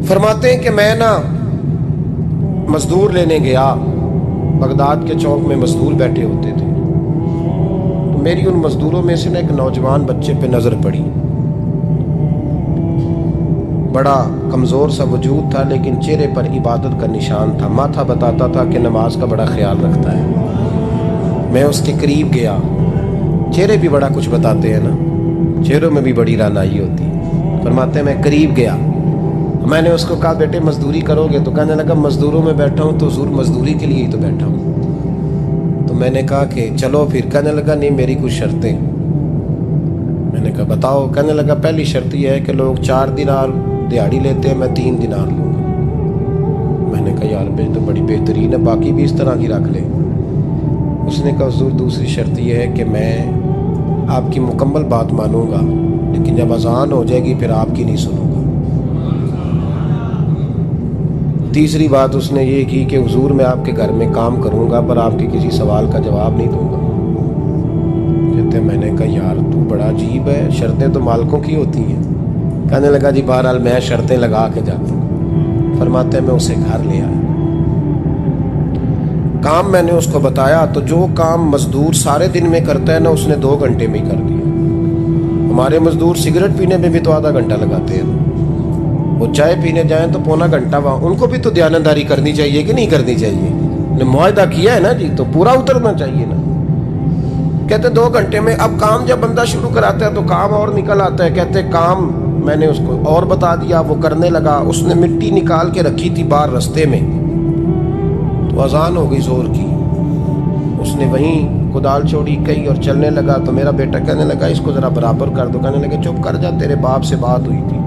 فرماتے ہیں کہ میں نا مزدور لینے گیا، بغداد کے چوک میں مزدور بیٹھے ہوتے تھے، تو میری ان مزدوروں میں سے نا ایک نوجوان بچے پہ نظر پڑی۔ بڑا کمزور سا وجود تھا لیکن چہرے پر عبادت کا نشان تھا، ماتھا بتاتا تھا کہ نماز کا بڑا خیال رکھتا ہے۔ میں اس کے قریب گیا، چہرے بھی بڑا کچھ بتاتے ہیں نا، چہروں میں بھی بڑی رانائی ہوتی ہے۔ فرماتے ہیں میں قریب گیا، میں نے اس کو کہا بیٹے مزدوری کرو گے؟ تو کہنے لگا مزدوروں میں بیٹھا ہوں تو حضور مزدوری کے لیے ہی تو بیٹھا ہوں۔ تو میں نے کہا کہ چلو پھر۔ کہنے لگا نہیں میری کچھ شرطیں۔ میں نے کہا بتاؤ؟ کہنے لگا پہلی شرط یہ ہے کہ لوگ 4 دینار دیہاڑی لیتے ہیں، میں 3 دینار لوں گا۔ میں نے کہا یار بھائی تو بڑی بہترین ہے، باقی بھی اس طرح کی رکھ لے۔ اس نے کہا حضور دوسری شرط یہ ہے کہ میں آپ کی مکمل بات مانوں گا لیکن جب اذان ہو جائے گی پھر آپ کی نہیں سنوں گا۔ تیسری بات اس نے یہ کی کہ حضور میں آپ کے گھر میں کام کروں گا پر آپ کے کسی سوال کا جواب نہیں دوں گا۔ کہتے ہیں میں نے کہا یار تو بڑا عجیب ہے، شرطیں تو مالکوں کی ہوتی ہیں۔ کہنے لگا جی بہرحال میں شرطیں لگا کے جاتا ہوں۔ فرماتے ہیں میں اسے گھر لے آیا، کام میں نے اس کو بتایا تو جو کام مزدور سارے دن میں کرتا ہے نا اس نے 2 گھنٹے میں ہی کر دیا۔ ہمارے مزدور سگریٹ پینے میں بھی تو آدھا گھنٹہ لگاتے ہیں، وہ چائے پینے جائیں تو پونا گھنٹہ وہاں۔ ان کو بھی تو دیانتداری کرنی چاہیے کہ نہیں کرنی چاہیے؟ نے معاہدہ کیا ہے نا جی تو پورا اترنا چاہیے نا۔ کہتے 2 گھنٹے میں۔ اب کام جب بندہ شروع کراتا ہے تو کام اور نکل آتا ہے۔ کہتے کام میں نے اس کو اور بتا دیا، وہ کرنے لگا۔ اس نے مٹی نکال کے رکھی تھی باہر رستے میں، تو اذان ہو گئی زور کی، اس نے وہیں کدال چھوڑی کئی اور چلنے لگا۔ تو میرا بیٹا کہنے لگا اس کو ذرا برابر کر دو۔ کہنے لگا چپ کر جا، تیرے باپ سے بات ہوئی تھی،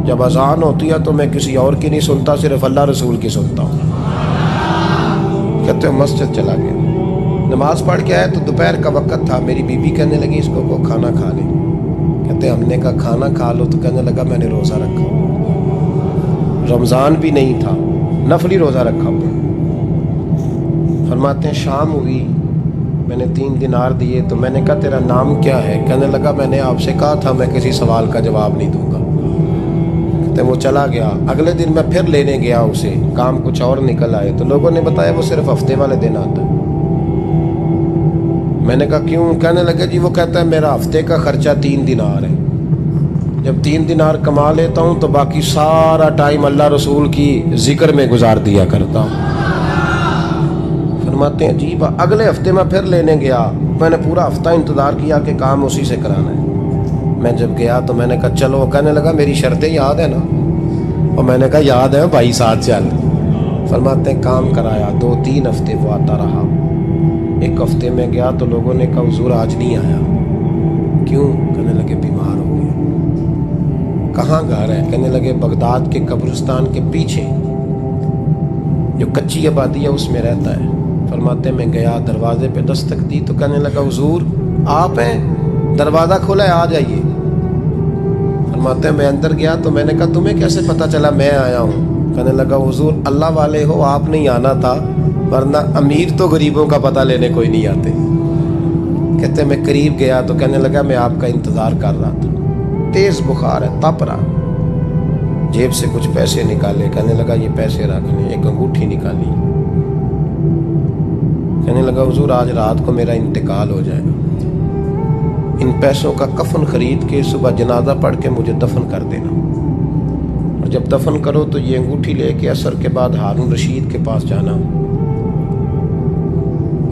جب اذان ہوتی ہے تو میں کسی اور کی نہیں سنتا، صرف اللہ رسول کی سنتا ہوں۔ کہتے ہیں مسجد چلا گیا، نماز پڑھ کے آیا تو دوپہر کا وقت تھا۔ میری بیوی کہنے لگی اس کو کھانا کھا لے۔ کہتے ہیں ہم نے کہا کھانا کھا لو، تو کہنے لگا میں نے روزہ رکھا، رمضان بھی نہیں تھا، نفلی روزہ رکھا ہوا۔ فرماتے ہیں شام ہوئی، میں نے 3 دینار دیے تو میں نے کہا تیرا نام کیا ہے؟ کہنے لگا میں نے آپ سے کہا تھا میں کسی سوال کا جواب نہیں دوں گا۔ کہتے ہیں وہ چلا گیا۔ اگلے دن میں پھر لینے گیا اسے، کام کچھ اور نکل آئے تو لوگوں نے بتایا وہ صرف ہفتے والے دن آتا ہے۔ میں نے کہا کیوں؟ کہنے لگے جی وہ کہتا ہے میرا ہفتے کا خرچہ 3 دینار ہے، جب 3 دینار کما لیتا ہوں تو باقی سارا ٹائم اللہ رسول کی ذکر میں گزار دیا کرتا ہوں۔ فرماتے ہیں عجیب۔ اگلے ہفتے میں پھر لینے گیا، میں نے پورا ہفتہ انتظار کیا کہ کام اسی سے کرانا ہے۔ میں جب گیا تو میں نے کہا چلو، کہنے لگا میری شرطیں یاد ہیں نا؟ اور میں نے کہا یاد ہے بھائی ساتھ چل۔ فرماتے ہیں کام کرایا، 2-3 ہفتے وہ آتا رہا۔ ایک ہفتے میں گیا تو لوگوں نے کہا حضور آج نہیں آیا، کیوں؟ کہنے لگے بیمار ہو گیا۔ کہاں گھر ہے؟ کہنے لگے بغداد کے قبرستان کے پیچھے جو کچی آبادی ہے اس میں رہتا ہے۔ فرماتے میں گیا، دروازے پہ دستک دی تو کہنے لگا حضور آپ ہیں؟ دروازہ کھولا ہے، آ جائیے۔ فرماتے ہیں میں اندر گیا تو میں نے کہا تمہیں کیسے پتہ چلا میں آیا ہوں؟ کہنے لگا حضور اللہ والے ہو، آپ نہیں آنا تھا، ورنہ امیر تو غریبوں کا پتہ لینے کوئی نہیں آتے۔ کہتے میں قریب گیا تو کہنے لگا میں آپ کا انتظار کر رہا تھا، تیز بخار ہے، تپ رہا۔ جیب سے کچھ پیسے نکالے، کہنے لگا یہ پیسے رکھ لیں۔ ایک انگوٹھی نکالی، کہنے لگا حضور آج رات کو میرا انتقال ہو جائے گا، ان پیسوں کا کفن خرید کے صبح جنازہ پڑھ کے مجھے دفن کر دینا، اور جب دفن کرو تو یہ انگوٹھی لے کے عصر کے بعد ہارون رشید کے پاس جانا،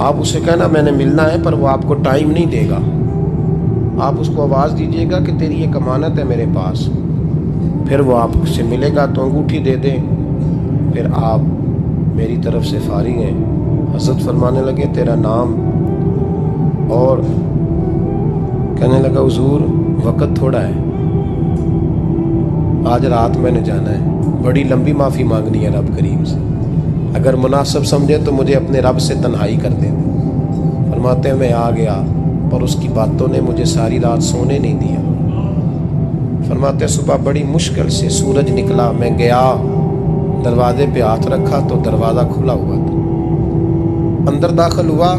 آپ اسے کہنا میں نے ملنا ہے پر وہ آپ کو ٹائم نہیں دے گا، آپ اس کو آواز دیجیے گا کہ تیری ایک امانت ہے میرے پاس، پھر وہ آپ سے ملے گا تو انگوٹھی دے دیں، پھر آپ میری طرف سے فارغ ہیں۔ حضرت فرمانے لگے تیرا نام؟ اور کہنے لگا حضور وقت تھوڑا ہے، آج رات میں نے جانا ہے، بڑی لمبی معافی مانگنی ہے رب کریم سے، اگر مناسب سمجھے تو مجھے اپنے رب سے تنہائی کر دے۔ فرماتے ہیں میں آ گیا اور اس کی باتوں نے مجھے ساری رات سونے نہیں دیا۔ فرماتے ہیں صبح بڑی مشکل سے سورج نکلا، میں گیا دروازے پہ ہاتھ رکھا تو دروازہ کھلا ہوا تھا، اندر داخل ہوا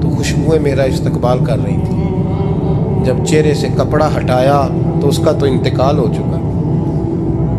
تو خوشبوئیں میرا استقبال کر رہی تھی، جب چہرے سے کپڑا ہٹایا تو اس کا تو انتقال ہو چکا۔